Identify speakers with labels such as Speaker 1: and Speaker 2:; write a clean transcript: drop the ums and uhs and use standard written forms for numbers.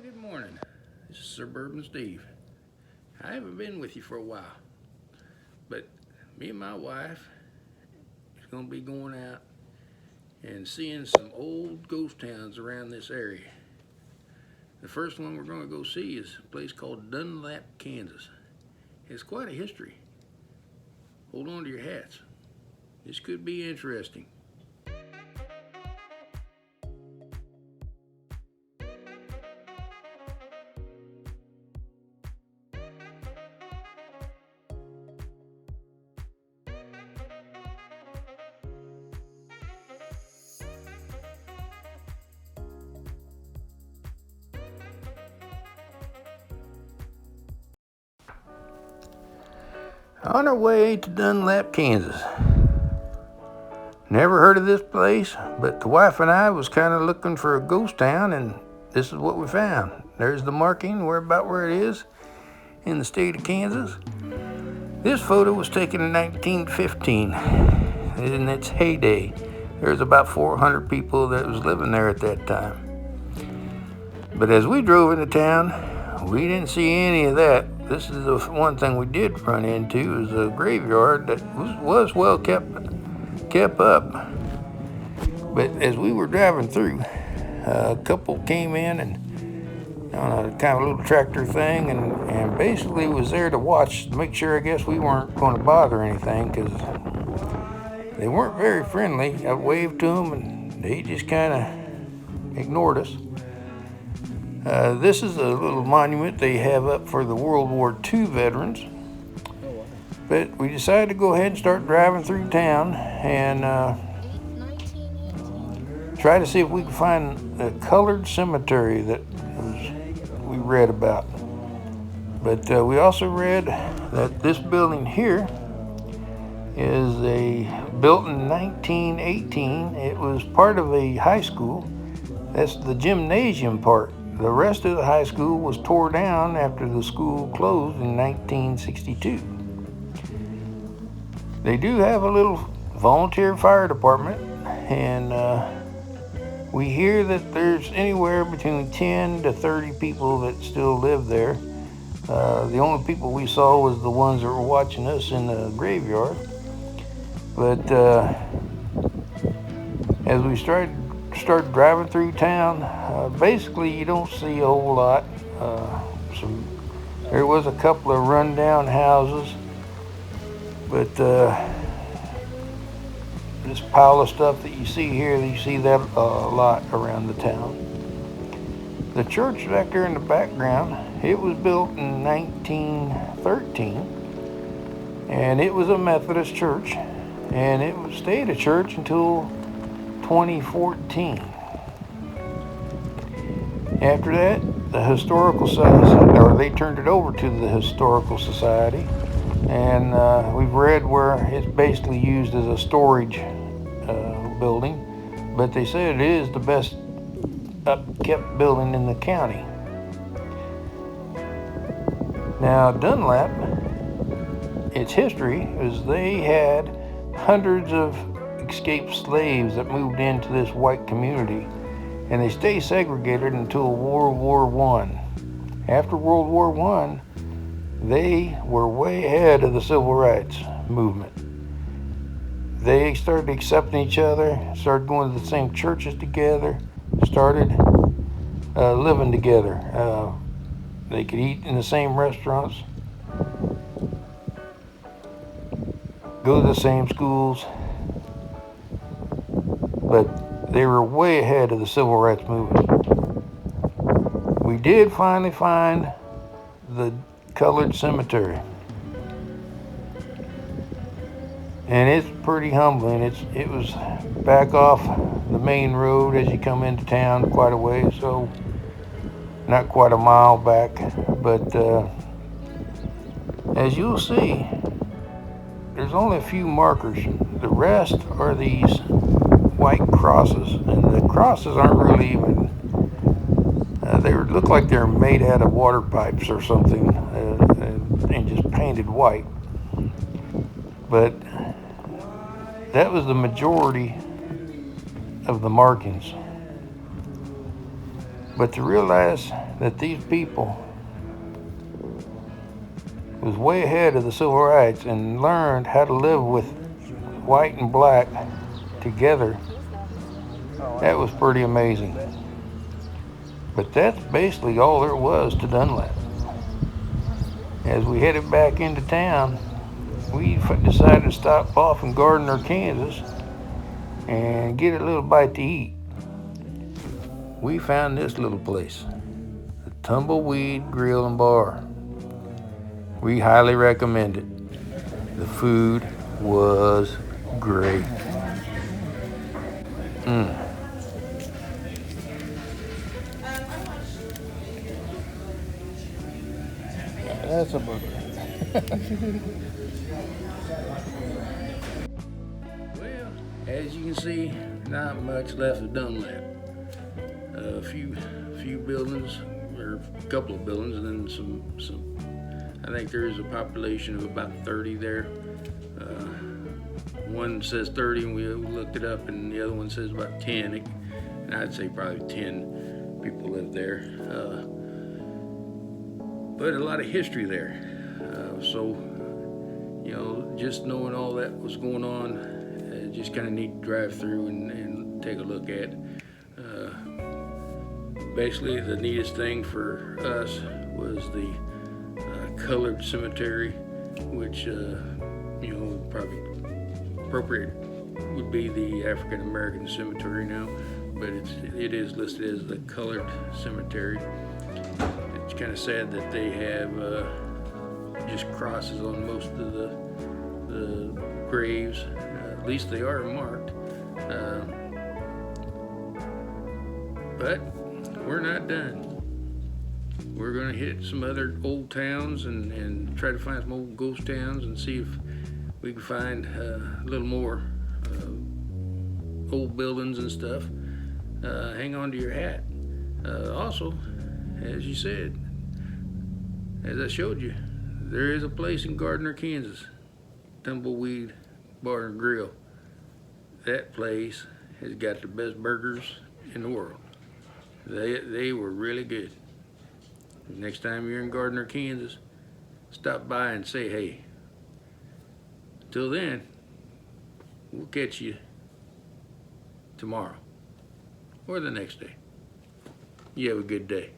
Speaker 1: Good morning. This is Suburban Steve. I haven't been with you for a while, but me and my wife is going to be going out and seeing some old ghost towns around this area. The first one we're going to go see is a place called Dunlap, Kansas. It's quite a history. Hold on to your hats. This could be interesting. On our way to Dunlap, Kansas. Never heard of this place, but the wife and I was kind of looking for a ghost town, and this is what we found. There's the marking, about where it is in the state of Kansas. This photo was taken in 1915, in its heyday. There was about 400 people that was living there at that time. But as we drove into town, we didn't see any of that. This is the one thing we did run into, is a graveyard that was well kept up. But as we were driving through, a couple came in and on a kind of little tractor thing, and basically was there to watch, to make sure, I guess, we weren't going to bother anything, because they weren't very friendly. I waved to them and they just kind of ignored us. This is a little monument they have up for the World War II veterans. But we decided to go ahead and start driving through town and try to see if we could find a colored cemetery that we read about. But we also read that this building here is built in 1918. It was part of a high school. That's the gymnasium part. The rest of the high school was tore down after the school closed in 1962. They do have a little volunteer fire department, and we hear that there's anywhere between 10 to 30 people that still live there. The only people we saw was the ones that were watching us in the graveyard. But as we started driving through town, basically you don't see a whole lot. There was a couple of rundown houses, but this pile of stuff that you see here, you see that a lot around the town. The church back there in the background, it was built in 1913, and it was a Methodist church, and it stayed a church until 2014. After that, the Historical Society, or they turned it over to the Historical Society, and we've read where it's basically used as a storage building, but they said it is the best upkept building in the county. Now, Dunlap, its history is they had hundreds of escaped slaves that moved into this white community, and they stayed segregated until World War I. After World War I, they were way ahead of the civil rights movement. They started accepting each other, started going to the same churches together, started living together. They could eat in the same restaurants, go to the same schools, but they were way ahead of the civil rights movement. We did finally find the colored cemetery, and it's pretty humbling. It was back off the main road as you come into town quite a way, so not quite a mile back, but as you'll see, there's only a few markers. The rest are these white crosses, and the crosses aren't really even, they look like they're made out of water pipes or something, and just painted white. But that was the majority of the markings. But to realize that these people was way ahead of the civil rights and learned how to live with white and black together, that was pretty amazing. But that's basically all there was to Dunlap. As we headed back into town, we decided to stop off in Gardner, Kansas and get a little bite to eat. We found this little place, the Tumbleweed Grill and Bar. We highly recommend it. The food was great.
Speaker 2: That's a burger.
Speaker 1: Well, as you can see, not much left of Dunlap. A few buildings, or a couple of buildings, and then some. I think there is a population of about 30 there. One says 30, and we looked it up, and the other one says about 10. And I'd say probably 10 people live there. But a lot of history there. So, just knowing all that was going on, just kind of need to drive through and take a look at. Basically, the neatest thing for us was the colored cemetery, which, probably appropriate would be the African American cemetery now, but it is listed as the colored cemetery. It's kind of sad that they have just crosses on most of the graves. At least they are marked. But we're not done. We're going to hit some other old towns and try to find some old ghost towns and see if we can find a little more old buildings and stuff. Hang on to your hat. Also, as you said, as I showed you, there is a place in Gardner, Kansas, Tumbleweed Bar and Grill. That place has got the best burgers in the world. They were really good. Next time you're in Gardner, Kansas, stop by and say hey. Till then, we'll catch you tomorrow or the next day. You have a good day.